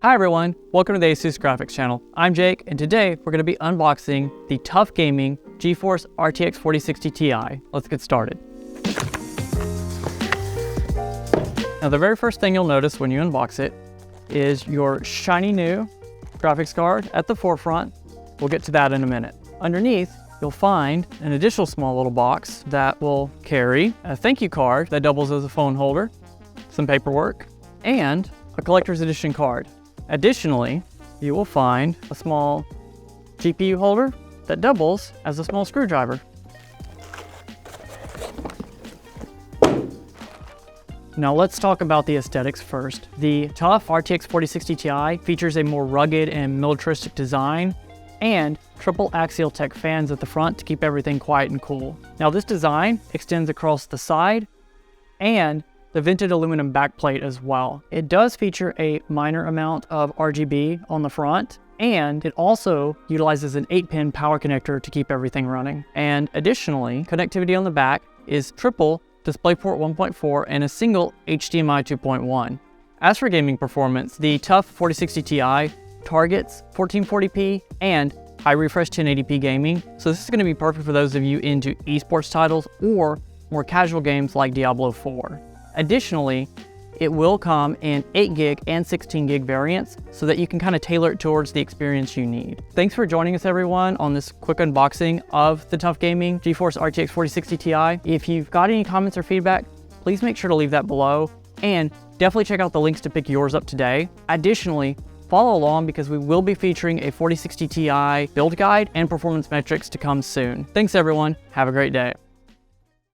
Hi everyone, welcome to the ASUS Graphics channel. I'm Jake, and today we're going to be unboxing the TUF Gaming GeForce RTX 4060 Ti. Let's get started. Now the very first thing you'll notice when you unbox it is your shiny new graphics card at the forefront. We'll get to that in a minute. Underneath, you'll find an additional small little box that will carry a thank you card that doubles as a phone holder, some paperwork, and a collector's edition card. Additionally, you will find a small GPU holder that doubles as a small screwdriver. Now let's talk about the aesthetics first. The TUF RTX 4060 Ti features a more rugged and militaristic design and triple axial tech fans at the front to keep everything quiet and cool. Now this design extends across the side and the vented aluminum backplate as well. It does feature a minor amount of RGB on the front, and it also utilizes an 8-pin power connector to keep everything running. And additionally, connectivity on the back is triple DisplayPort 1.4 and a single HDMI 2.1. As for gaming performance, the TUF 4060 Ti targets 1440p and high refresh 1080p gaming, so this is going to be perfect for those of you into esports titles or more casual games like Diablo 4. Additionally, it will come in 8 gig and 16 gig variants so that you can kind of tailor it towards the experience you need. Thanks for joining us everyone on this quick unboxing of the TUF Gaming GeForce RTX 4060 Ti. If you've got any comments or feedback, please make sure to leave that below, and definitely check out the links to pick yours up today. Additionally, follow along because we will be featuring a 4060 Ti build guide and performance metrics to come soon. Thanks everyone, have a great day.